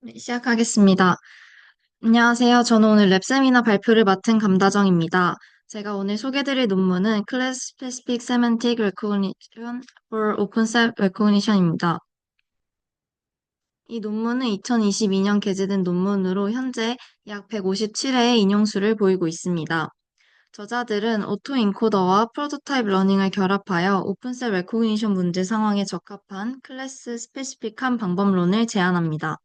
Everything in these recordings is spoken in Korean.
네, 시작하겠습니다. 안녕하세요. 저는 오늘 랩 세미나 발표를 맡은 감다정입니다. 제가 오늘 소개드릴 논문은 Class Specific Semantic Recognition for OpenSet Recognition입니다. 이 논문은 2022년 게재된 논문으로 현재 약 157회의 인용수를 보이고 있습니다. 저자들은 오토인코더와 프로토타입 러닝을 결합하여 오픈셋 레코그니션 문제 상황에 적합한 클래스 스페시픽한 방법론을 제안합니다.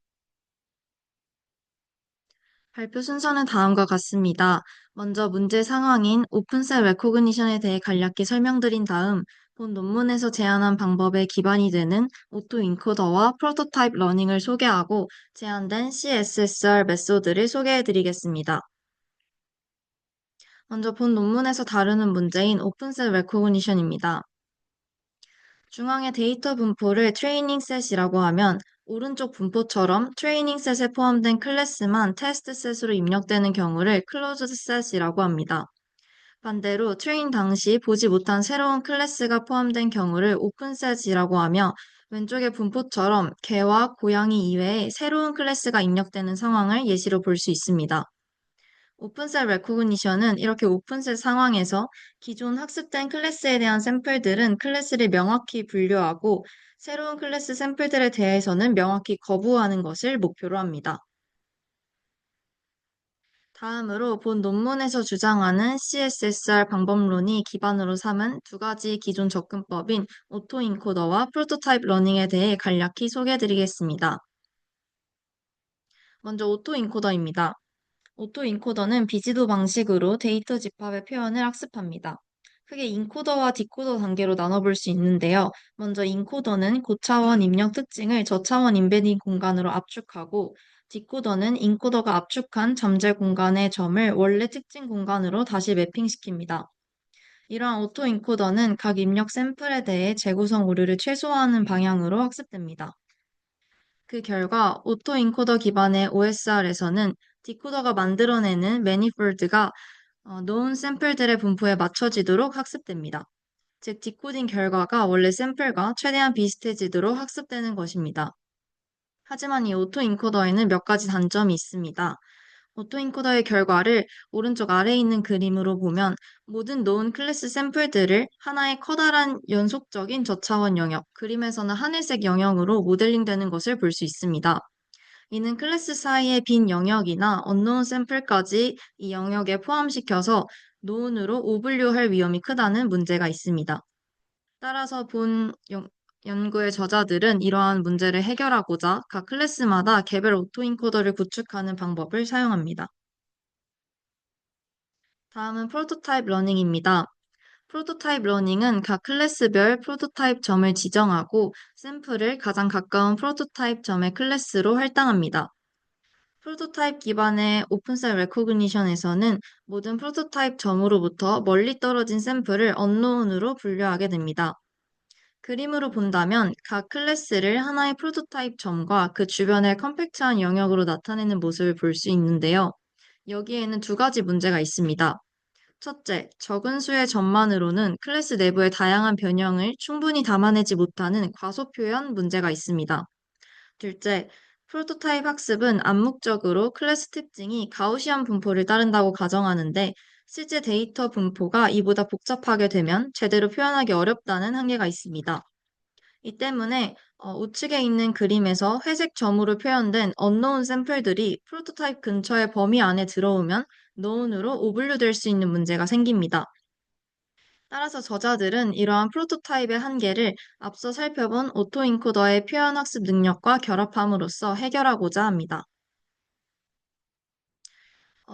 발표 순서는 다음과 같습니다. 먼저 문제 상황인 오픈셋 레코그니션에 대해 간략히 설명드린 다음 본 논문에서 제안한 방법에 기반이 되는 오토 인코더와 프로토타입 러닝을 소개하고 제안된 CSSR 메소드를 소개해드리겠습니다. 먼저 본 논문에서 다루는 문제인 오픈셋 레코그니션입니다. 중앙의 데이터 분포를 트레이닝 셋이라고 하면 오른쪽 분포처럼 트레이닝 셋에 포함된 클래스만 테스트 셋으로 입력되는 경우를 클로즈드 셋이라고 합니다. 반대로 트레인 당시 보지 못한 새로운 클래스가 포함된 경우를 오픈 셋이라고 하며 왼쪽의 분포처럼 개와 고양이 이외에 새로운 클래스가 입력되는 상황을 예시로 볼 수 있습니다. 오픈셋 레코그니션은 이렇게 오픈셋 상황에서 기존 학습된 클래스에 대한 샘플들은 클래스를 명확히 분류하고 새로운 클래스 샘플들에 대해서는 명확히 거부하는 것을 목표로 합니다. 다음으로 본 논문에서 주장하는 CSSR 방법론이 기반으로 삼은 두 가지 기존 접근법인 오토인코더와 프로토타입 러닝에 대해 간략히 소개해드리겠습니다. 먼저 오토인코더입니다. 오토인코더는 비지도 방식으로 데이터 집합의 표현을 학습합니다. 크게 인코더와 디코더 단계로 나눠볼 수 있는데요. 먼저 인코더는 고차원 입력 특징을 저차원 인베딩 공간으로 압축하고 디코더는 인코더가 압축한 잠재 공간의 점을 원래 특징 공간으로 다시 매핑시킵니다. 이러한 오토인코더는 각 입력 샘플에 대해 재구성 오류를 최소화하는 방향으로 학습됩니다. 그 결과 오토인코더 기반의 OSR에서는 디코더가 만들어내는 매니폴드가 known 샘플들의 분포에 맞춰지도록 학습됩니다. 즉, 디코딩 결과가 원래 샘플과 최대한 비슷해지도록 학습되는 것입니다. 하지만 이 오토인코더에는 몇 가지 단점이 있습니다. 오토인코더의 결과를 오른쪽 아래에 있는 그림으로 보면 모든 known 클래스 샘플들을 하나의 커다란 연속적인 저차원 영역, 그림에서는 하늘색 영역으로 모델링되는 것을 볼 수 있습니다. 이는 클래스 사이의 빈 영역이나 언노운 샘플까지 이 영역에 포함시켜서 노은으로 오분류할 위험이 크다는 문제가 있습니다. 따라서 연구의 저자들은 이러한 문제를 해결하고자 각 클래스마다 개별 오토인코더를 구축하는 방법을 사용합니다. 다음은 프로토타입 러닝입니다. 프로토타입 러닝은 각 클래스별 프로토타입 점을 지정하고 샘플을 가장 가까운 프로토타입 점의 클래스로 할당합니다. 프로토타입 기반의 오픈셋 레코그니션에서는 모든 프로토타입 점으로부터 멀리 떨어진 샘플을 언노운으로 분류하게 됩니다. 그림으로 본다면 각 클래스를 하나의 프로토타입 점과 그 주변의 컴팩트한 영역으로 나타내는 모습을 볼 수 있는데요. 여기에는 두 가지 문제가 있습니다. 첫째, 적은 수의 점만으로는 클래스 내부의 다양한 변형을 충분히 담아내지 못하는 과소 표현 문제가 있습니다. 둘째, 프로토타입 학습은 암묵적으로 클래스 특징이 가우시안 분포를 따른다고 가정하는데 실제 데이터 분포가 이보다 복잡하게 되면 제대로 표현하기 어렵다는 한계가 있습니다. 이 때문에 우측에 있는 그림에서 회색 점으로 표현된 unknown 샘플들이 프로토타입 근처의 범위 안에 들어오면 known으로 오분류될 수 있는 문제가 생깁니다. 따라서 저자들은 이러한 프로토타입의 한계를 앞서 살펴본 오토인코더의 표현 학습 능력과 결합함으로써 해결하고자 합니다.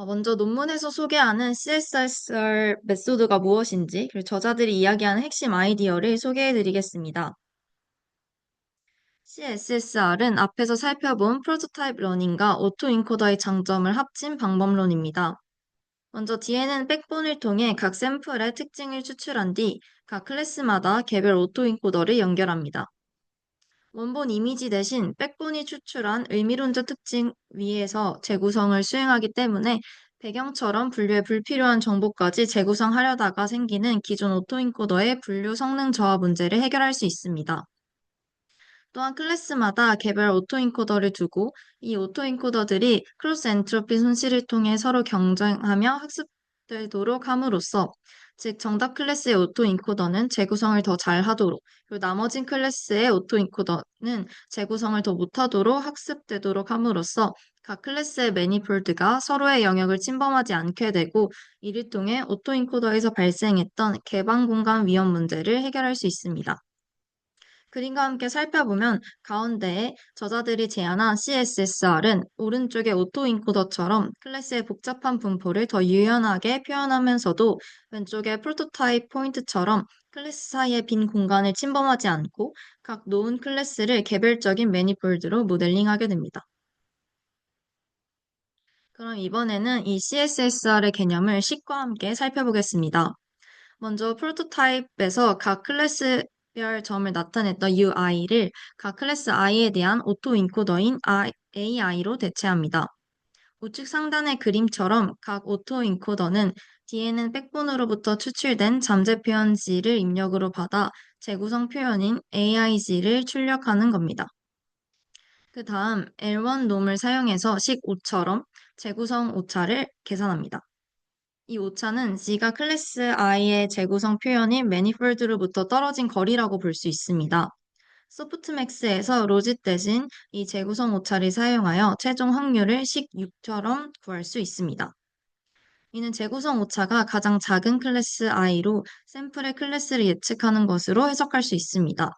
먼저 논문에서 소개하는 CSSR 메소드가 무엇인지, 그리고 저자들이 이야기하는 핵심 아이디어를 소개해 드리겠습니다. CSSR은 앞에서 살펴본 프로토타입 러닝과 오토인코더의 장점을 합친 방법론입니다. 먼저 DNN 백본을 통해 각 샘플의 특징을 추출한 뒤 각 클래스마다 개별 오토인코더를 연결합니다. 원본 이미지 대신 백본이 추출한 의미론적 특징 위에서 재구성을 수행하기 때문에 배경처럼 분류에 불필요한 정보까지 재구성하려다가 생기는 기존 오토인코더의 분류 성능 저하 문제를 해결할 수 있습니다. 또한 클래스마다 개별 오토인코더를 두고 이 오토인코더들이 크로스 엔트로피 손실을 통해 서로 경쟁하며 학습되도록 함으로써 즉 정답 클래스의 오토인코더는 재구성을 더 잘하도록 그리고 나머진 클래스의 오토인코더는 재구성을 더 못하도록 학습되도록 함으로써 각 클래스의 매니폴드가 서로의 영역을 침범하지 않게 되고 이를 통해 오토인코더에서 발생했던 개방 공간 위험 문제를 해결할 수 있습니다. 그림과 함께 살펴보면 가운데에 저자들이 제안한 CSSR은 오른쪽의 오토인코더처럼 클래스의 복잡한 분포를 더 유연하게 표현하면서도 왼쪽의 프로토타입 포인트처럼 클래스 사이의 빈 공간을 침범하지 않고 각 놓은 클래스를 개별적인 매니폴드로 모델링하게 됩니다. 그럼 이번에는 이 CSSR의 개념을 식과 함께 살펴보겠습니다. 먼저 프로토타입에서 각 클래스별 점을 나타냈던 UI를 각 클래스 I에 대한 오토 인코더인 AI로 대체합니다. 우측 상단의 그림처럼 각 오토 인코더는 뒤에는 백본으로부터 추출된 잠재 표현지를 입력으로 받아 재구성 표현인 AIG를 출력하는 겁니다. 그 다음 L1 놈을 사용해서 식 오처럼 재구성 오차를 계산합니다. 이 오차는 G가 클래스 I의 재구성 표현인 매니폴드로부터 떨어진 거리라고 볼 수 있습니다. 소프트맥스에서 로짓 대신 이 재구성 오차를 사용하여 최종 확률을 식 6처럼 구할 수 있습니다. 이는 재구성 오차가 가장 작은 클래스 I로 샘플의 클래스를 예측하는 것으로 해석할 수 있습니다.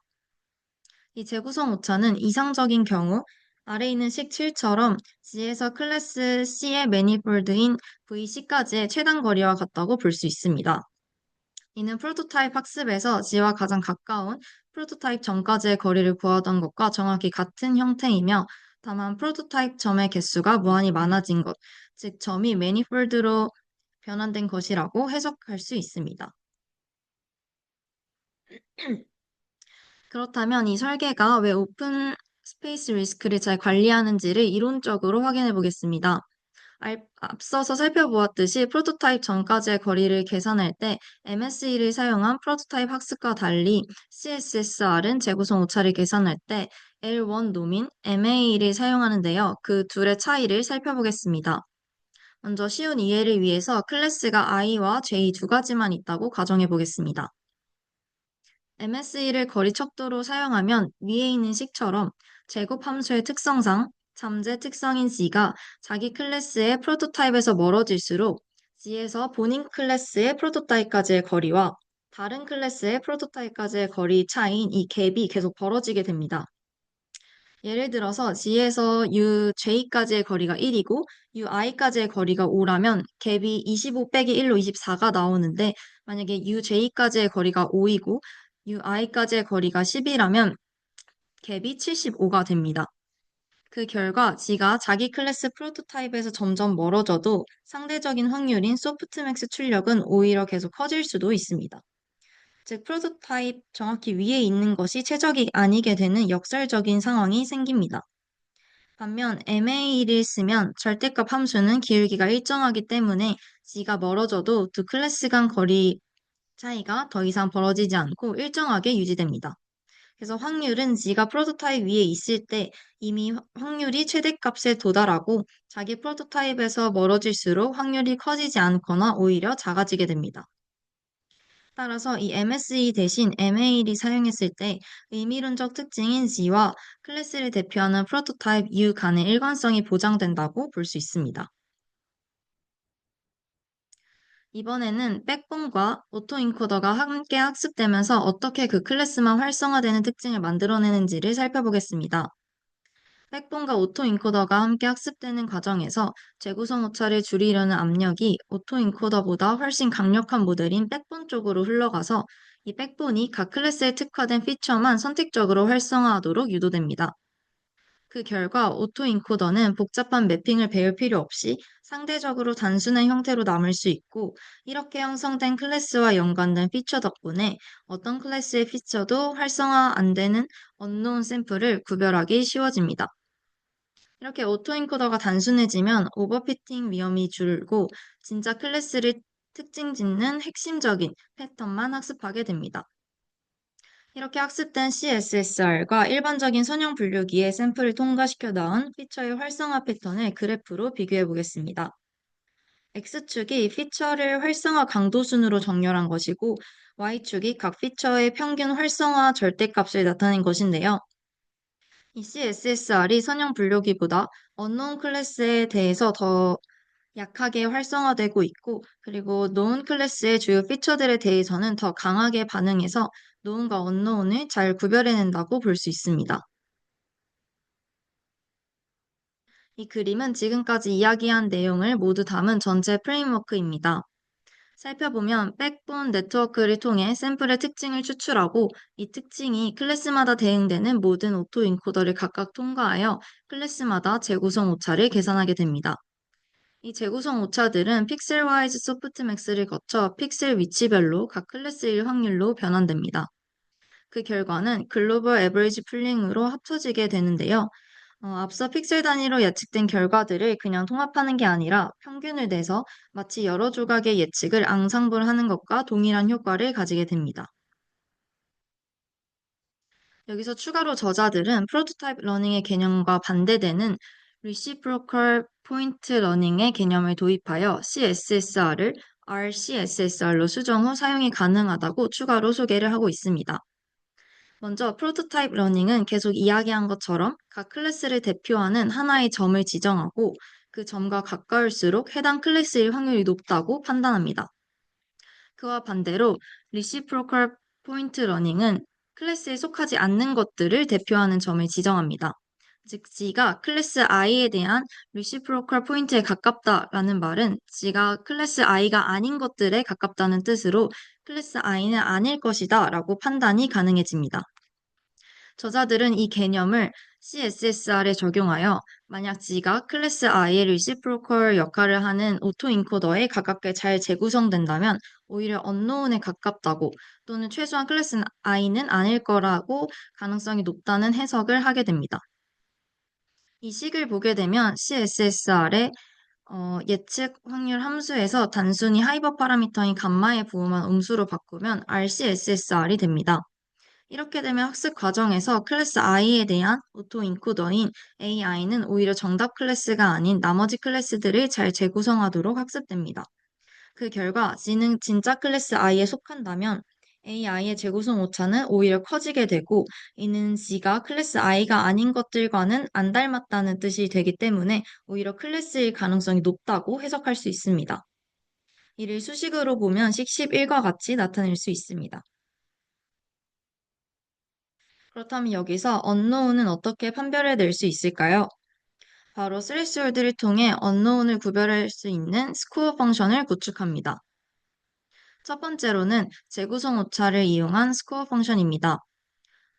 이 재구성 오차는 이상적인 경우 아래 있는 식 7처럼 G에서 클래스 C의 매니폴드인 VC까지의 최단 거리와 같다고 볼 수 있습니다. 이는 프로토타입 학습에서 G와 가장 가까운 프로토타입 점까지의 거리를 구하던 것과 정확히 같은 형태이며 다만 프로토타입 점의 개수가 무한히 많아진 것, 즉 점이 매니폴드로 변환된 것이라고 해석할 수 있습니다. 그렇다면 이 설계가 왜 오픈 스페이스 리스크를 잘 관리하는지를 이론적으로 확인해 보겠습니다. 앞서서 살펴보았듯이 프로토타입 전까지의 거리를 계산할 때 MSE를 사용한 프로토타입 학습과 달리 CSSR은 재구성 오차를 계산할 때 L1 노민 MA를 사용하는데요. 그 둘의 차이를 살펴보겠습니다. 먼저 쉬운 이해를 위해서 클래스가 I와 J 두 가지만 있다고 가정해 보겠습니다. MSE를 거리 척도로 사용하면 위에 있는 식처럼 제곱 함수의 특성상 잠재 특성인 G가 자기 클래스의 프로토타입에서 멀어질수록 G에서 본인 클래스의 프로토타입까지의 거리와 다른 클래스의 프로토타입까지의 거리 차이인 이 갭이 계속 벌어지게 됩니다. 예를 들어서 G에서 UJ까지의 거리가 1이고 UI까지의 거리가 5라면 갭이 25 빼기 1로 24가 나오는데 만약에 UJ까지의 거리가 5이고 UI까지의 거리가 10이라면 갭이 75가 됩니다. 그 결과 G가 자기 클래스 프로토타입에서 점점 멀어져도 상대적인 확률인 소프트맥스 출력은 오히려 계속 커질 수도 있습니다. 즉 프로토타입 정확히 위에 있는 것이 최적이 아니게 되는 역설적인 상황이 생깁니다. 반면 MA를 쓰면 절대값 함수는 기울기가 일정하기 때문에 G가 멀어져도 두 클래스 간 거리 차이가 더 이상 벌어지지 않고 일정하게 유지됩니다. 그래서 확률은 G가 프로토타입 위에 있을 때 이미 확률이 최대값에 도달하고 자기 프로토타입에서 멀어질수록 확률이 커지지 않거나 오히려 작아지게 됩니다. 따라서 이 MSE 대신 MA를 사용했을 때 의미론적 특징인 G와 클래스를 대표하는 프로토타입 U 간의 일관성이 보장된다고 볼 수 있습니다. 이번에는 백본과 오토인코더가 함께 학습되면서 어떻게 그 클래스만 활성화되는 특징을 만들어내는지를 살펴보겠습니다. 백본과 오토인코더가 함께 학습되는 과정에서 재구성 오차를 줄이려는 압력이 오토인코더보다 훨씬 강력한 모델인 백본 쪽으로 흘러가서 이 백본이 각 클래스에 특화된 피처만 선택적으로 활성화하도록 유도됩니다. 그 결과 오토인코더는 복잡한 매핑을 배울 필요 없이 상대적으로 단순한 형태로 남을 수 있고 이렇게 형성된 클래스와 연관된 피처 덕분에 어떤 클래스의 피처도 활성화 안 되는 언노운 샘플을 구별하기 쉬워집니다. 이렇게 오토인코더가 단순해지면 오버피팅 위험이 줄고 진짜 클래스를 특징 짓는 핵심적인 패턴만 학습하게 됩니다. 이렇게 학습된 CSSR과 일반적인 선형 분류기에 샘플을 통과시켜 나온 피처의 활성화 패턴을 그래프로 비교해 보겠습니다. X축이 피처를 활성화 강도 순으로 정렬한 것이고, Y축이 각 피처의 평균 활성화 절대값을 나타낸 것인데요. 이 CSSR이 선형 분류기보다 unknown 클래스에 대해서 더 약하게 활성화되고 있고, 그리고 known 클래스의 주요 피처들에 대해서는 더 강하게 반응해서 known과 unknown을 잘 구별해낸다고 볼 수 있습니다. 이 그림은 지금까지 이야기한 내용을 모두 담은 전체 프레임워크입니다. 살펴보면 백본 네트워크를 통해 샘플의 특징을 추출하고, 이 특징이 클래스마다 대응되는 모든 오토인코더를 각각 통과하여 클래스마다 재구성 오차를 계산하게 됩니다. 이 재구성 오차들은 픽셀와이즈 소프트맥스를 거쳐 픽셀 위치별로 각 클래스일 확률로 변환됩니다. 그 결과는 글로벌 에버리지 풀링으로 합쳐지게 되는데요. 앞서 픽셀 단위로 예측된 결과들을 그냥 통합하는 게 아니라 평균을 내서 마치 여러 조각의 예측을 앙상블하는 것과 동일한 효과를 가지게 됩니다. 여기서 추가로 저자들은 프로토타입 러닝의 개념과 반대되는 Reciprocal Point Learning의 개념을 도입하여 CSSR을 RCSSR로 수정 후 사용이 가능하다고 추가로 소개를 하고 있습니다. 먼저 프로토타입 러닝은 계속 이야기한 것처럼 각 클래스를 대표하는 하나의 점을 지정하고, 그 점과 가까울수록 해당 클래스일 확률이 높다고 판단합니다. 그와 반대로 리시프로컬 포인트 러닝은 클래스에 속하지 않는 것들을 대표하는 점을 지정합니다. 즉, G가 클래스 I에 대한 리시프로컬 포인트에 가깝다라는 말은 G가 클래스 I가 아닌 것들에 가깝다는 뜻으로 클래스 I는 아닐 것이다 라고 판단이 가능해집니다. 저자들은 이 개념을 CSSR에 적용하여 만약 G가 클래스 I의 리시프로컬 역할을 하는 오토인코더에 가깝게 잘 재구성된다면 오히려 언노운에 가깝다고, 또는 최소한 클래스 I는 아닐 거라고 가능성이 높다는 해석을 하게 됩니다. 이 식을 보게 되면 CSSR의 예측 확률 함수에서 단순히 하이버 파라미터인 감마의 부호만 음수로 바꾸면 RCSSR이 됩니다. 이렇게 되면 학습 과정에서 클래스 I에 대한 오토 인코더인 AI는 오히려 정답 클래스가 아닌 나머지 클래스들을 잘 재구성하도록 학습됩니다. 그 결과 G는 진짜 클래스 I에 속한다면 AI의 재구성 오차는 오히려 커지게 되고, 이는 G가 클래스 I가 아닌 것들과는 안 닮았다는 뜻이 되기 때문에 오히려 클래스일 가능성이 높다고 해석할 수 있습니다. 이를 수식으로 보면 식 11과 같이 나타낼 수 있습니다. 그렇다면 여기서 unknown은 어떻게 판별해낼 수 있을까요? 바로 스레스홀드를 통해 unknown을 구별할 수 있는 스코어 펑션을 구축합니다. 첫 번째로는 재구성 오차를 이용한 스코어 펑션입니다.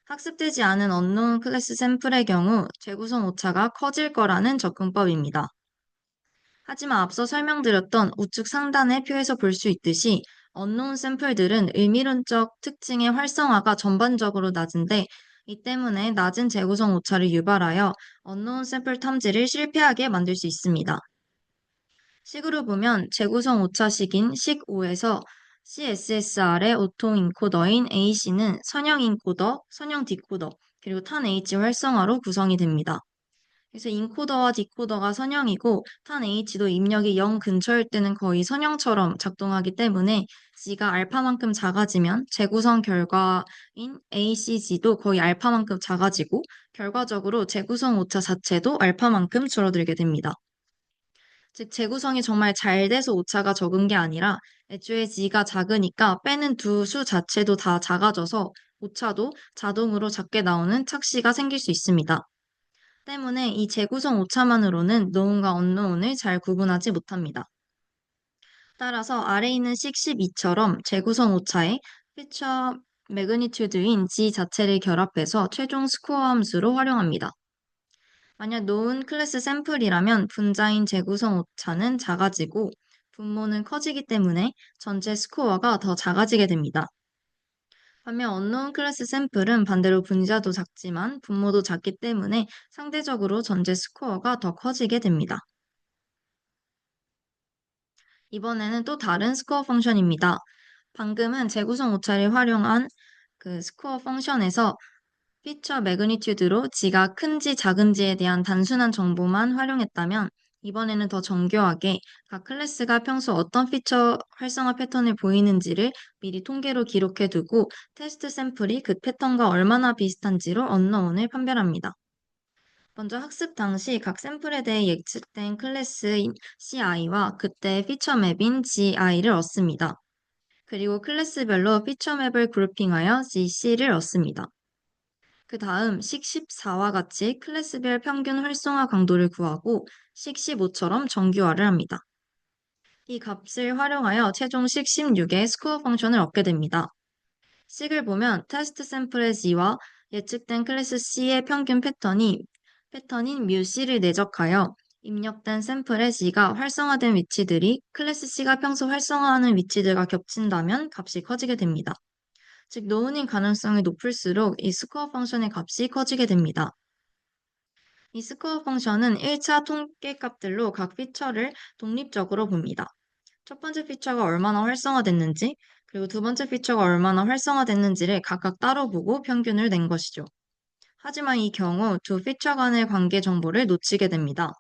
학습되지 않은 unknown 클래스 샘플의 경우 재구성 오차가 커질 거라는 접근법입니다. 하지만 앞서 설명드렸던 우측 상단의 표에서 볼 수 있듯이 unknown 샘플들은 의미론적 특징의 활성화가 전반적으로 낮은데, 이 때문에 낮은 재구성 오차를 유발하여 unknown 샘플 탐지를 실패하게 만들 수 있습니다. 식으로 보면 재구성 오차식인 식 5에서 CSSR의 오토 인코더인 AC는 선형 인코더, 선형 디코더, 그리고 탄 H 활성화로 구성이 됩니다. 그래서 인코더와 디코더가 선형이고 탄 H도 입력이 0 근처일 때는 거의 선형처럼 작동하기 때문에 G가 알파만큼 작아지면 재구성 결과인 ACG도 거의 알파만큼 작아지고, 결과적으로 재구성 오차 자체도 알파만큼 줄어들게 됩니다. 즉, 재구성이 정말 잘 돼서 오차가 적은 게 아니라 애초에 G가 작으니까 빼는 두 수 자체도 다 작아져서 오차도 자동으로 작게 나오는 착시가 생길 수 있습니다. 때문에 이 재구성 오차만으로는 known과 unknown을 잘 구분하지 못합니다. 따라서 아래 있는 식 12처럼 재구성 오차에 피처 매그니튜드인 G 자체를 결합해서 최종 스코어 함수로 활용합니다. 만약 known 클래스 샘플이라면 분자인 재구성 오차는 작아지고 분모는 커지기 때문에 전체 스코어가 더 작아지게 됩니다. 반면 unknown 클래스 샘플은 반대로 분자도 작지만 분모도 작기 때문에 상대적으로 전체 스코어가 더 커지게 됩니다. 이번에는 또 다른 스코어 펑션입니다. 방금은 재구성 오차를 활용한 그 스코어 펑션에서 피처 매그니튜드로 G가 큰지 작은지에 대한 단순한 정보만 활용했다면 이번에는 더 정교하게 각 클래스가 평소 어떤 피처 활성화 패턴을 보이는지를 미리 통계로 기록해 두고 테스트 샘플이 그 패턴과 얼마나 비슷한지로 언노운을 판별합니다. 먼저 학습 당시 각 샘플에 대해 예측된 클래스인 CI와 그때 피처 맵인 GI를 얻습니다. 그리고 클래스별로 피처 맵을 그룹핑하여 GC를 얻습니다. 그 다음 식 14와 같이 클래스별 평균 활성화 강도를 구하고 식 15처럼 정규화를 합니다. 이 값을 활용하여 최종 식 16의 스코어 펑션을 얻게 됩니다. 식을 보면 테스트 샘플의 G와 예측된 클래스 C의 평균 패턴인 뮤 C를 내적하여 입력된 샘플의 G가 활성화된 위치들이 클래스 C가 평소 활성화하는 위치들과 겹친다면 값이 커지게 됩니다. 즉, 노은인 가능성이 높을수록 이 스코어 펑션의 값이 커지게 됩니다. 이 스코어 펑션은 1차 통계값들로 각 피처를 독립적으로 봅니다. 첫 번째 피처가 얼마나 활성화됐는지, 그리고 두 번째 피처가 얼마나 활성화됐는지를 각각 따로 보고 평균을 낸 것이죠. 하지만 이 경우 두 피처 간의 관계 정보를 놓치게 됩니다.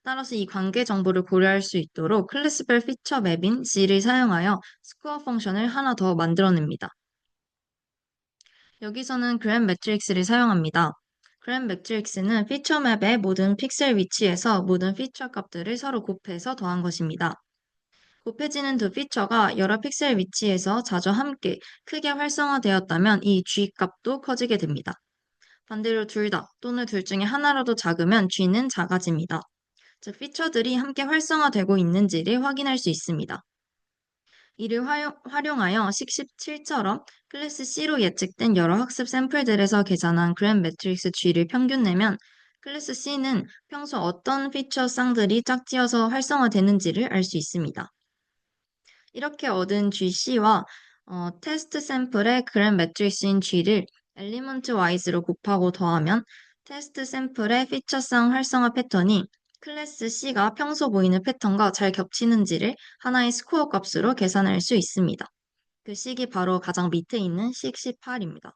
따라서 이 관계 정보를 고려할 수 있도록 클래스별 피처 맵인 G를 사용하여 스코어 펑션을 하나 더 만들어냅니다. 여기서는 그램 매트릭스를 사용합니다. 그램 매트릭스는 피처 맵의 모든 픽셀 위치에서 모든 피처 값들을 서로 곱해서 더한 것입니다. 곱해지는 두 피처가 여러 픽셀 위치에서 자주 함께 크게 활성화되었다면 이 G 값도 커지게 됩니다. 반대로 둘 다 또는 둘 중에 하나라도 작으면 G는 작아집니다. 즉 피처들이 함께 활성화되고 있는지를 확인할 수 있습니다. 이를 활용하여 식 17처럼 클래스 C로 예측된 여러 학습 샘플들에서 계산한 그램 매트릭스 G를 평균 내면 클래스 C는 평소 어떤 피처 쌍들이 짝지어서 활성화되는지를 알 수 있습니다. 이렇게 얻은 GC와 테스트 샘플의 그램 매트릭스인 G를 엘리먼트 와이즈로 곱하고 더하면 테스트 샘플의 피처성 활성화 패턴이 클래스 C가 평소 보이는 패턴과 잘 겹치는지를 하나의 스코어 값으로 계산할 수 있습니다. 그 식이 바로 가장 밑에 있는 식 18입니다.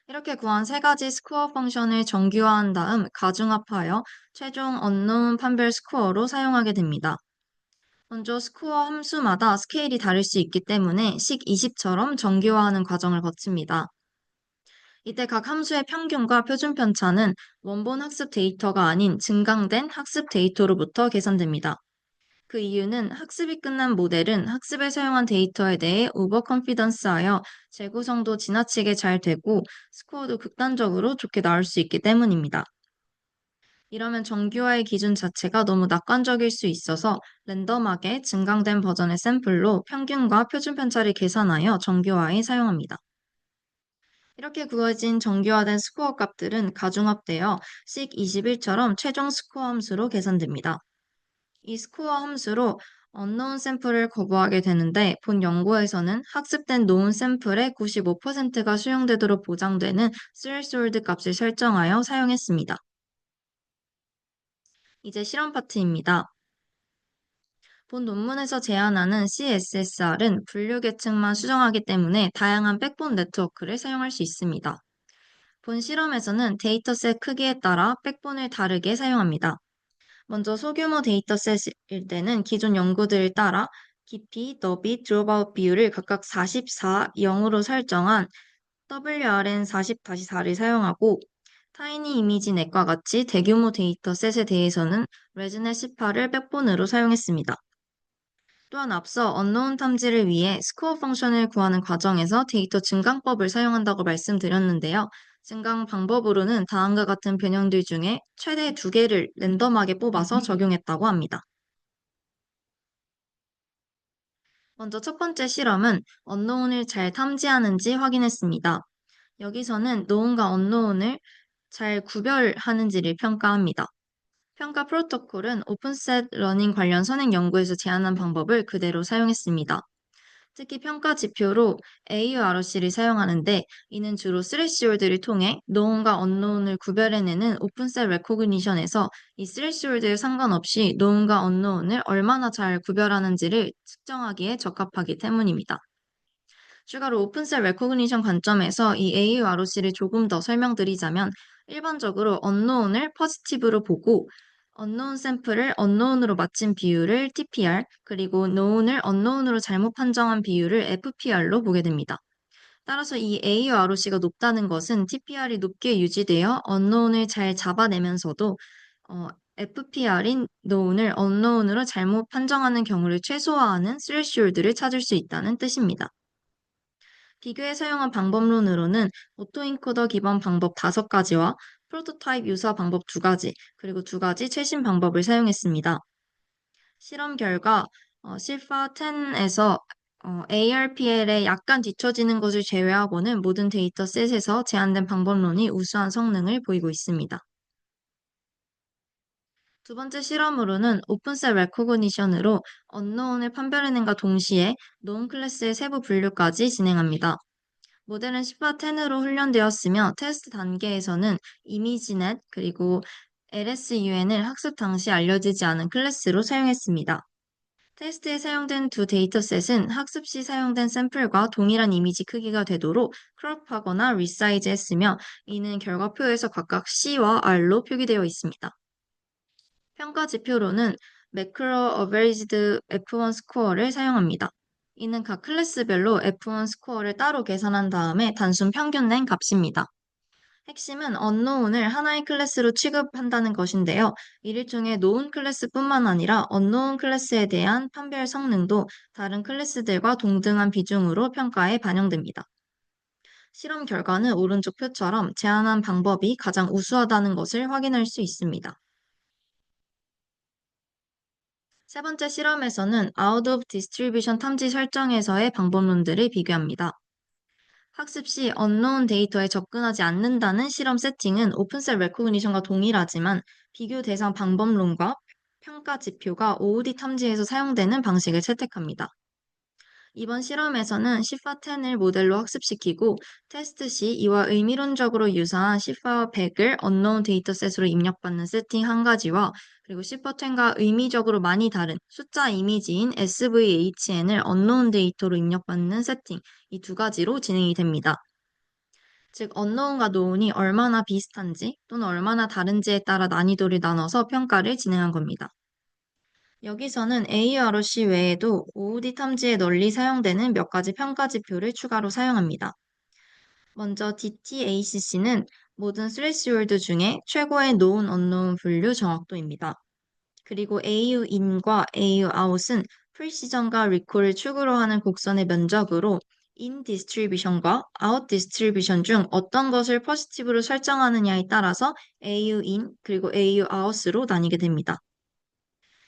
이렇게 구한 세 가지 스코어 펑션을 정규화한 다음 가중합하여 최종 언노운 판별 스코어로 사용하게 됩니다. 먼저 스코어 함수마다 스케일이 다를 수 있기 때문에 식 20처럼 정규화하는 과정을 거칩니다. 이때 각 함수의 평균과 표준 편차는 원본 학습 데이터가 아닌 증강된 학습 데이터로부터 계산됩니다. 그 이유는 학습이 끝난 모델은 학습에 사용한 데이터에 대해 오버 컨피던스하여 재구성도 지나치게 잘 되고 스코어도 극단적으로 좋게 나올 수 있기 때문입니다. 이러면 정규화의 기준 자체가 너무 낙관적일 수 있어서 랜덤하게 증강된 버전의 샘플로 평균과 표준 편차를 계산하여 정규화에 사용합니다. 이렇게 구해진 정규화된 스코어 값들은 가중합되어 식 21처럼 최종 스코어 함수로 계산됩니다. 이 스코어 함수로 언노운 샘플을 거부하게 되는데 본 연구에서는 학습된 노운 샘플의 95%가 수용되도록 보장되는 스레스홀드 값을 설정하여 사용했습니다. 이제 실험 파트입니다. 본 논문에서 제안하는 CSSR은 분류 계층만 수정하기 때문에 다양한 백본 네트워크를 사용할 수 있습니다. 본 실험에서는 데이터셋 크기에 따라 백본을 다르게 사용합니다. 먼저 소규모 데이터셋일 때는 기존 연구들을 따라 깊이, 너비, 드롭아웃 비율을 각각 44, 0으로 설정한 WRN40-4를 사용하고 타이니 이미지 넷과 같이 대규모 데이터셋에 대해서는 레즈넷 18을 백본으로 사용했습니다. 또한 앞서 언노운 탐지를 위해 스코어 펑션을 구하는 과정에서 데이터 증강법을 사용한다고 말씀드렸는데요. 증강 방법으로는 다음과 같은 변형들 중에 최대 2개를 랜덤하게 뽑아서 적용했다고 합니다. 먼저 첫 번째 실험은 언노운을 잘 탐지하는지 확인했습니다. 여기서는 노운과 언노운을 잘 구별하는지를 평가합니다. 평가 프로토콜은 오픈셋 러닝 관련 선행 연구에서 제안한 방법을 그대로 사용했습니다. 특히 평가 지표로 AURC를 사용하는데 이는 주로 스레시홀드를 통해 노운과 언노운을 구별해내는 오픈셋 레코그니션에서 이 스레시홀드에 상관없이 노운과 언노운을 얼마나 잘 구별하는지를 측정하기에 적합하기 때문입니다. 추가로 오픈셀 레코그니션 관점에서 이 AUROC를 조금 더 설명드리자면 일반적으로 unknown을 포지티브로 보고 unknown 샘플을 unknown으로 맞힌 비율을 TPR 그리고 known을 unknown으로 잘못 판정한 비율을 FPR로 보게 됩니다. 따라서 이 AUROC가 높다는 것은 TPR이 높게 유지되어 unknown을 잘 잡아내면서도 어, FPR인 known을 unknown으로 잘못 판정하는 경우를 최소화하는 threshold를 찾을 수 있다는 뜻입니다. 비교에 사용한 방법론으로는 오토인코더 기반 방법 5가지와 프로토타입 유사 방법 2가지, 그리고 2가지 최신 방법을 사용했습니다. 실험 결과 실파10에서 ARPL에 약간 뒤처지는 것을 제외하고는 모든 데이터셋에서 제한된 방법론이 우수한 성능을 보이고 있습니다. 두 번째 실험으로는 오픈셋 레코그니션으로 unknown을 판별해낸과 동시에 known 클래스의 세부 분류까지 진행합니다. 모델은 10와10으로 훈련되었으며 테스트 단계에서는 이미지넷 그리고 LSUN을 학습 당시 알려지지 않은 클래스로 사용했습니다. 테스트에 사용된 두 데이터셋은 학습 시 사용된 샘플과 동일한 이미지 크기가 되도록 크롭하거나 리사이즈했으며 이는 결과표에서 각각 C와 R로 표기되어 있습니다. 평가 지표로는 매크로 어베리지드 F1 스코어를 사용합니다. 이는 각 클래스별로 F1 스코어를 따로 계산한 다음에 단순 평균 낸 값입니다. 핵심은 unknown을 하나의 클래스로 취급한다는 것인데요. 일종의 known 클래스뿐만 아니라 unknown 클래스에 대한 판별 성능도 다른 클래스들과 동등한 비중으로 평가에 반영됩니다. 실험 결과는 오른쪽 표처럼 제안한 방법이 가장 우수하다는 것을 확인할 수 있습니다. 세 번째 실험에서는 out of distribution 탐지 설정에서의 방법론들을 비교합니다. 학습 시 unknown 데이터에 접근하지 않는다는 실험 세팅은 오픈셀 레코그니션과 동일하지만 비교 대상 방법론과 평가 지표가 OOD 탐지에서 사용되는 방식을 채택합니다. 이번 실험에서는 시파10을 모델로 학습시키고 테스트 시 이와 의미론적으로 유사한 시파100을 unknown 데이터셋으로 입력받는 세팅 한 가지와 그리고 시파10과 의미적으로 많이 다른 숫자 이미지인 SVHN을 unknown 데이터로 입력받는 세팅 이 두 가지로 진행이 됩니다. 즉, unknown과 known이 얼마나 비슷한지 또는 얼마나 다른지에 따라 난이도를 나눠서 평가를 진행한 겁니다. 여기서는 AROC 외에도 OOD 탐지에 널리 사용되는 몇 가지 평가 지표를 추가로 사용합니다. 먼저 DTACC는 모든 스레시홀드 중에 최고의 known, unknown 분류 정확도입니다. 그리고 AUin과 AUout은 프리시전과 리콜을 축으로 하는 곡선의 면적으로 in distribution과 out distribution 중 어떤 것을 포지티브로 설정하느냐에 따라서 AUin 그리고 AUout으로 나뉘게 됩니다.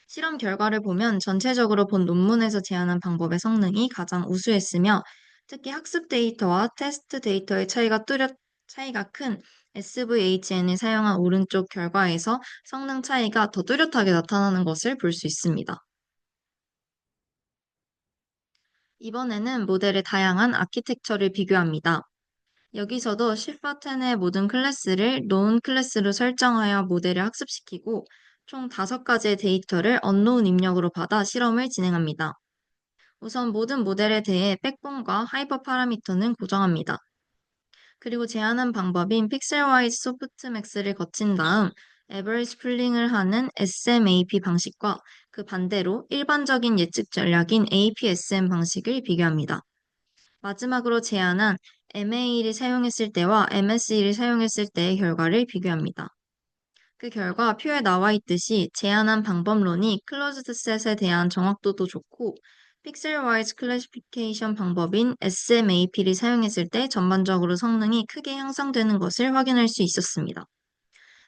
실험 결과를 보면 전체적으로 본 논문에서 제안한 방법의 성능이 가장 우수했으며 특히 학습 데이터와 테스트 데이터의 차이가 큰 SVHN을 사용한 오른쪽 결과에서 성능 차이가 더 뚜렷하게 나타나는 것을 볼 수 있습니다. 이번에는 모델의 다양한 아키텍처를 비교합니다. 여기서도 실파10의 모든 클래스를 known 클래스로 설정하여 모델을 학습시키고 총 5가지의 데이터를 unknown 입력으로 받아 실험을 진행합니다. 우선 모든 모델에 대해 백본과 하이퍼 파라미터는 고정합니다. 그리고 제안한 방법인 픽셀와이즈 소프트맥스를 거친 다음 에버리지 풀링을 하는 SMAP 방식과 그 반대로 일반적인 예측 전략인 APSM 방식을 비교합니다. 마지막으로 제안한 MA를 사용했을 때와 MSE를 사용했을 때의 결과를 비교합니다. 그 결과 표에 나와 있듯이 제안한 방법론이 클로즈드 셋에 대한 정확도도 좋고 픽셀 와이즈 클래시피케이션 방법인 SMAP를 사용했을 때 전반적으로 성능이 크게 향상되는 것을 확인할 수 있었습니다.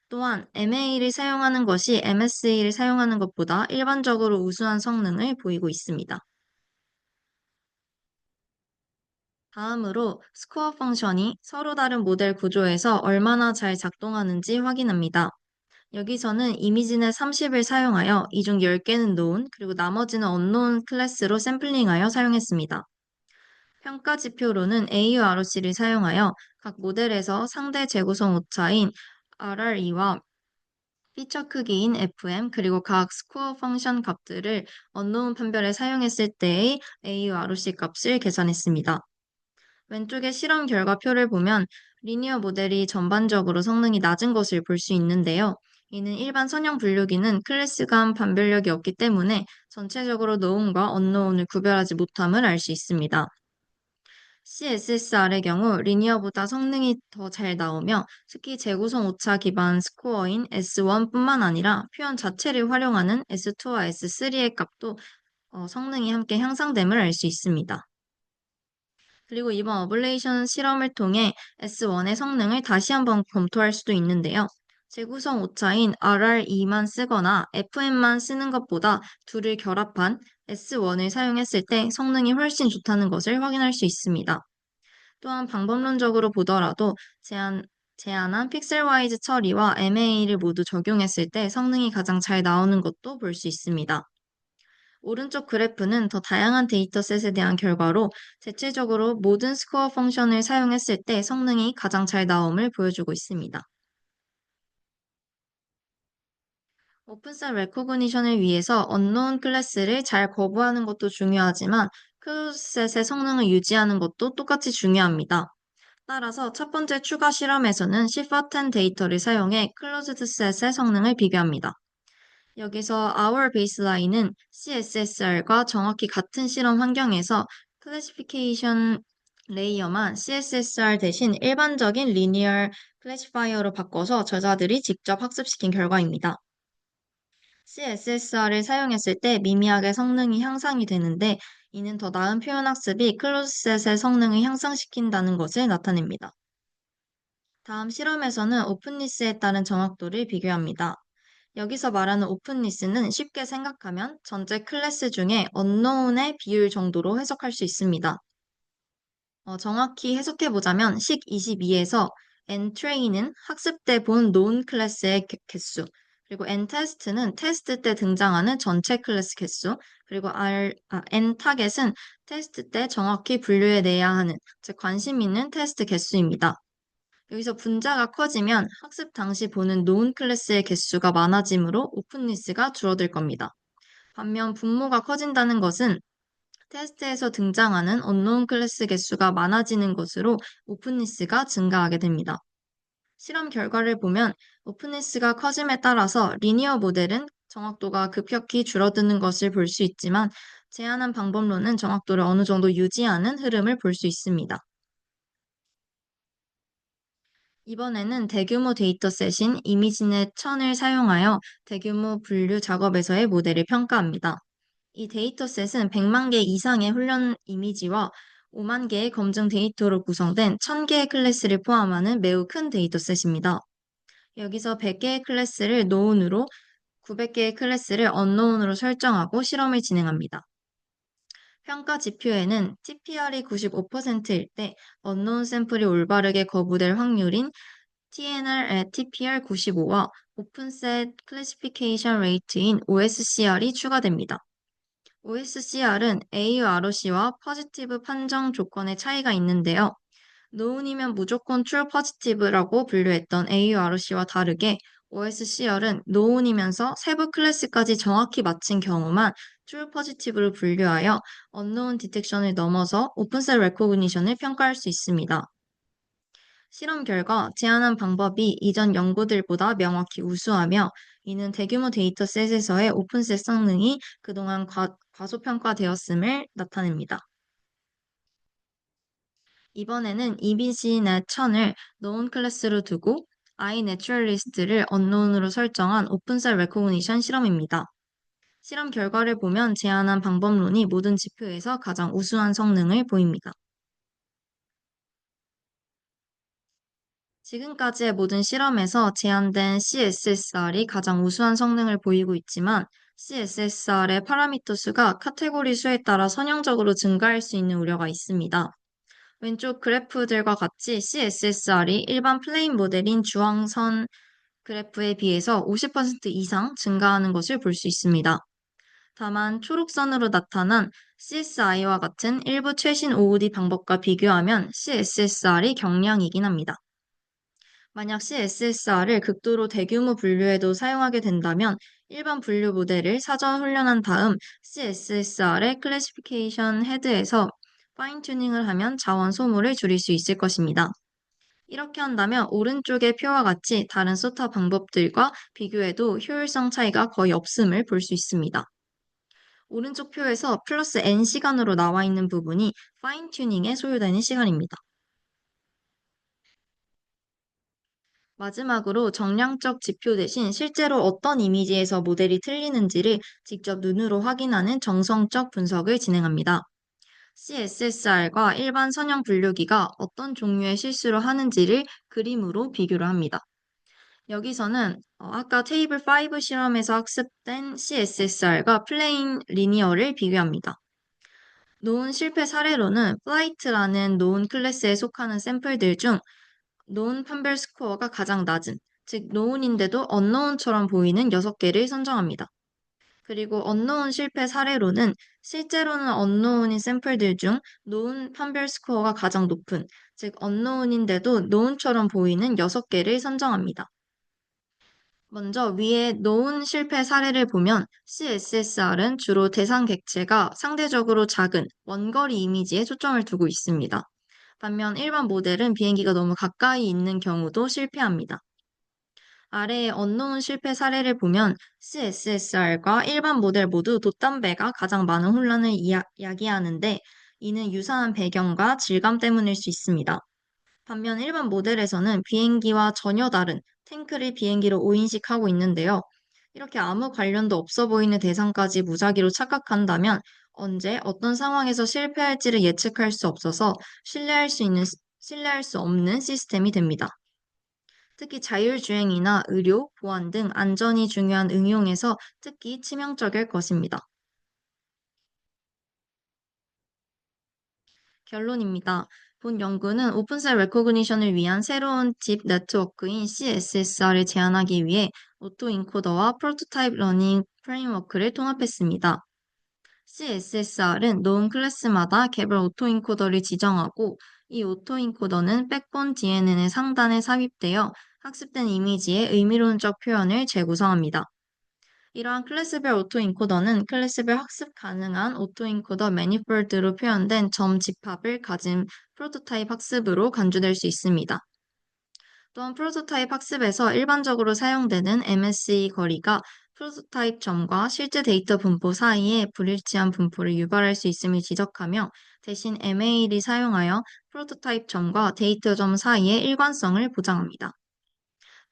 또한 MA를 사용하는 것이 MSE를 사용하는 것보다 일반적으로 우수한 성능을 보이고 있습니다. 다음으로 스코어 펑션이 서로 다른 모델 구조에서 얼마나 잘 작동하는지 확인합니다. 여기서는 이미지넷 30을 사용하여 이 중 10개는 known 그리고 나머지는 unknown 클래스로 샘플링하여 사용했습니다. 평가 지표로는 AUROC를 사용하여 각 모델에서 상대 재구성 오차인 RRE와 피처 크기인 FM 그리고 각 스코어 펑션 값들을 unknown 판별에 사용했을 때의 AUROC 값을 계산했습니다. 왼쪽의 실험 결과표를 보면 리니어 모델이 전반적으로 성능이 낮은 것을 볼 수 있는데요. 이는 일반 선형 분류기는 클래스 간 판별력이 없기 때문에 전체적으로 known과 unknown을 구별하지 못함을 알 수 있습니다. CSSR의 경우 리니어보다 성능이 더 잘 나오며 특히 재구성 오차 기반 스코어인 S1뿐만 아니라 표현 자체를 활용하는 S2와 S3의 값도 성능이 함께 향상됨을 알 수 있습니다. 그리고 이번 어블레이션 실험을 통해 S1의 성능을 다시 한번 검토할 수도 있는데요. 재구성 오차인 RR2만 쓰거나 FM만 쓰는 것보다 둘을 결합한 S1을 사용했을 때 성능이 훨씬 좋다는 것을 확인할 수 있습니다. 또한 방법론적으로 보더라도 제한한 픽셀와이즈 처리와 MA를 모두 적용했을 때 성능이 가장 잘 나오는 것도 볼 수 있습니다. 오른쪽 그래프는 더 다양한 데이터셋에 대한 결과로 대체적으로 모든 스코어 펑션을 사용했을 때 성능이 가장 잘 나옴을 보여주고 있습니다. 오픈셋 레코그니션을 위해서 언노운 클래스를 잘 거부하는 것도 중요하지만 클로즈셋의 성능을 유지하는 것도 똑같이 중요합니다. 따라서 첫 번째 추가 실험에서는 C410 데이터를 사용해 클로즈드 셋의 성능을 비교합니다. 여기서 our baseline은 CSSR과 정확히 같은 실험 환경에서 클래시피케이션 레이어만 CSSR 대신 일반적인 리니얼 클래시파이어로 바꿔서 저자들이 직접 학습시킨 결과입니다. CSSR을 사용했을 때 미미하게 성능이 향상이 되는데 이는 더 나은 표현 학습이 클로즈셋의 성능을 향상시킨다는 것을 나타냅니다. 다음 실험에서는 오픈리스에 따른 정확도를 비교합니다. 여기서 말하는 오픈리스는 쉽게 생각하면 전체 클래스 중에 unknown의 비율 정도로 해석할 수 있습니다. 정확히 해석해보자면 식 22에서 ntrain은 학습 때 본 known 클래스의 개수, 그리고 nTest는 테스트 때 등장하는 전체 클래스 개수, 그리고 ntarget은 테스트 때 정확히 분류해내야 하는, 즉 관심 있는 테스트 개수입니다. 여기서 분자가 커지면 학습 당시 보는 known 클래스의 개수가 많아지므로 오픈리스가 줄어들 겁니다. 반면 분모가 커진다는 것은 테스트에서 등장하는 unknown 클래스 개수가 많아지는 것으로 오픈리스가 증가하게 됩니다. 실험 결과를 보면 오픈리스가 커짐에 따라서 리니어 모델은 정확도가 급격히 줄어드는 것을 볼 수 있지만 제한한 방법론은 정확도를 어느 정도 유지하는 흐름을 볼 수 있습니다. 이번에는 대규모 데이터셋인 이미지넷 1000을 사용하여 대규모 분류 작업에서의 모델을 평가합니다. 이 데이터셋은 100만 개 이상의 훈련 이미지와 5만 개의 검증 데이터로 구성된 1000개의 클래스를 포함하는 매우 큰 데이터셋입니다. 여기서 100개의 클래스를 known으로 900개의 클래스를 unknown으로 설정하고 실험을 진행합니다. 평가 지표에는 TPR이 95%일 때 unknown 샘플이 올바르게 거부될 확률인 TNR at TPR 95와 오픈셋 클래시피케이션 레이트인 OSCR이 추가됩니다. OSCR은 AUROC와 포지티브 판정 조건의 차이가 있는데요. known이면 무조건 true positive라고 분류했던 AUROC와 다르게 OSCR은 known이면서 세부 클래스까지 정확히 맞힌 경우만 true positive로 분류하여 unknown detection을 넘어서 오픈셋 recognition을 평가할 수 있습니다. 실험 결과 제안한 방법이 이전 연구들보다 명확히 우수하며 이는 대규모 데이터셋에서의 오픈셋 성능이 그동안 과소평가되었음을 나타냅니다. 이번에는 이미지넷 1000을 known 클래스로 두고 iNaturalist를 unknown으로 설정한 오픈셋 레코그니션 실험입니다. 실험 결과를 보면 제안한 방법론이 모든 지표에서 가장 우수한 성능을 보입니다. 지금까지의 모든 실험에서 제한된 CSSR이 가장 우수한 성능을 보이고 있지만 CSSR의 파라미터 수가 카테고리 수에 따라 선형적으로 증가할 수 있는 우려가 있습니다. 왼쪽 그래프들과 같이 CSSR이 일반 플레인 모델인 주황선 그래프에 비해서 50% 이상 증가하는 것을 볼 수 있습니다. 다만 초록선으로 나타난 CSI와 같은 일부 최신 OOD 방법과 비교하면 CSSR이 경량이긴 합니다. 만약 CSSR을 극도로 대규모 분류에도 사용하게 된다면 일반 분류 모델을 사전 훈련한 다음 CSSR의 클래시피케이션 헤드에서 파인 튜닝을 하면 자원 소모를 줄일 수 있을 것입니다. 이렇게 한다면 오른쪽의 표와 같이 다른 소타 방법들과 비교해도 효율성 차이가 거의 없음을 볼 수 있습니다. 오른쪽 표에서 플러스 n 시간으로 나와 있는 부분이 파인 튜닝에 소요되는 시간입니다. 마지막으로 정량적 지표 대신 실제로 어떤 이미지에서 모델이 틀리는지를 직접 눈으로 확인하는 정성적 분석을 진행합니다. CSSR과 일반 선형 분류기가 어떤 종류의 실수를 하는지를 그림으로 비교를 합니다. 여기서는 아까 테이블 5 실험에서 학습된 CSSR과 플레인 리니어를 비교합니다. 노은 실패 사례로는 플라이트라는 노은 클래스에 속하는 샘플들 중 노은 판별 스코어가 가장 낮은, 즉 노은인데도 언노운처럼 보이는 6개를 선정합니다. 그리고 언노운 실패 사례로는 실제로는 언노운인 샘플들 중 노은 판별 스코어가 가장 높은, 즉 언노운인데도 노운처럼 보이는 6개를 선정합니다. 먼저 위에 노은 실패 사례를 보면 CSSR은 주로 대상 객체가 상대적으로 작은 원거리 이미지에 초점을 두고 있습니다. 반면 일반 모델은 비행기가 너무 가까이 있는 경우도 실패합니다. 아래의 언노운 실패 사례를 보면 CSSR과 일반 모델 모두 돛담배가 가장 많은 혼란을 야기하는데 이는 유사한 배경과 질감 때문일 수 있습니다. 반면 일반 모델에서는 비행기와 전혀 다른 탱크를 비행기로 오인식하고 있는데요. 이렇게 아무 관련도 없어 보이는 대상까지 무작위로 착각한다면 언제 어떤 상황에서 실패할지를 예측할 수 없어서 신뢰할 수 없는 시스템이 됩니다. 특히 자율주행이나 의료, 보안 등 안전이 중요한 응용에서 특히 치명적일 것입니다. 결론입니다. 본 연구는 오픈셀 레코그니션을 위한 새로운 딥 네트워크인 CSSR을 제안하기 위해 오토인코더와 프로토타입 러닝 프레임워크를 통합했습니다. CSSR은 노은 클래스마다 개별 오토인코더를 지정하고 이 오토인코더는 백본 DNN의 상단에 삽입되어 학습된 이미지의 의미론적 표현을 재구성합니다. 이러한 클래스별 오토인코더는 클래스별 학습 가능한 오토인코더 매니폴드로 표현된 점 집합을 가진 프로토타입 학습으로 간주될 수 있습니다. 또한 프로토타입 학습에서 일반적으로 사용되는 MSE 거리가 프로토타입 점과 실제 데이터 분포 사이에 불일치한 분포를 유발할 수 있음을 지적하며 대신 MAL이 사용하여 프로토타입 점과 데이터 점 사이의 일관성을 보장합니다.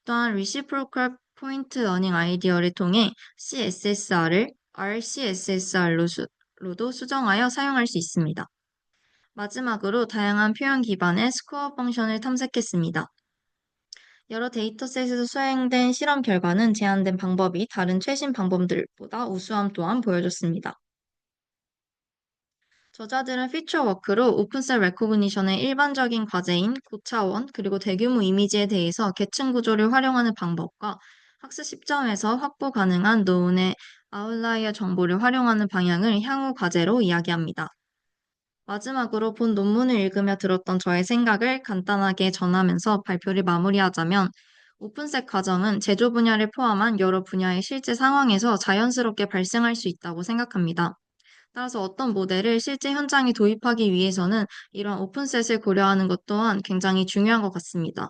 또한 Reciprocal Point Learning 아이디어를 통해 CSSR을 RCSSR로도 수정하여 사용할 수 있습니다. 마지막으로 다양한 표현 기반의 스코어 펑션을 탐색했습니다. 여러 데이터셋에서 수행된 실험 결과는 제한된 방법이 다른 최신 방법들보다 우수함 또한 보여줬습니다. 저자들은 피처 워크로 오픈셀 레코그니션의 일반적인 과제인 고차원 그리고 대규모 이미지에 대해서 계층 구조를 활용하는 방법과 학습 시점에서 확보 가능한 노은의 아웃라이어 정보를 활용하는 방향을 향후 과제로 이야기합니다. 마지막으로 본 논문을 읽으며 들었던 저의 생각을 간단하게 전하면서 발표를 마무리하자면 오픈셋 과정은 제조 분야를 포함한 여러 분야의 실제 상황에서 자연스럽게 발생할 수 있다고 생각합니다. 따라서 어떤 모델을 실제 현장에 도입하기 위해서는 이런 오픈셋을 고려하는 것 또한 굉장히 중요한 것 같습니다.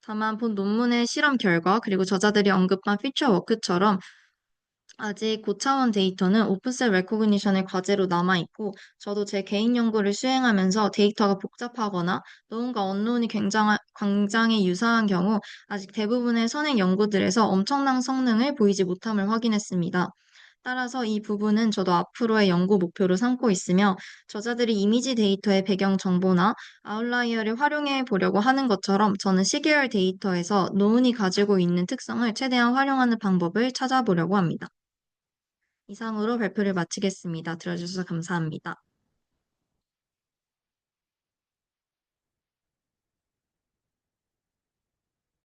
다만 본 논문의 실험 결과 그리고 저자들이 언급한 피처 워크처럼 아직 고차원 데이터는 오픈셋 레코그니션의 과제로 남아있고 저도 제 개인 연구를 수행하면서 데이터가 복잡하거나 노은과 언노은이 굉장히 유사한 경우 아직 대부분의 선행 연구들에서 엄청난 성능을 보이지 못함을 확인했습니다. 따라서 이 부분은 저도 앞으로의 연구 목표로 삼고 있으며 저자들이 이미지 데이터의 배경 정보나 아웃라이어를 활용해 보려고 하는 것처럼 저는 시계열 데이터에서 노은이 가지고 있는 특성을 최대한 활용하는 방법을 찾아보려고 합니다. 이상으로 발표를 마치겠습니다. 들어주셔서 감사합니다.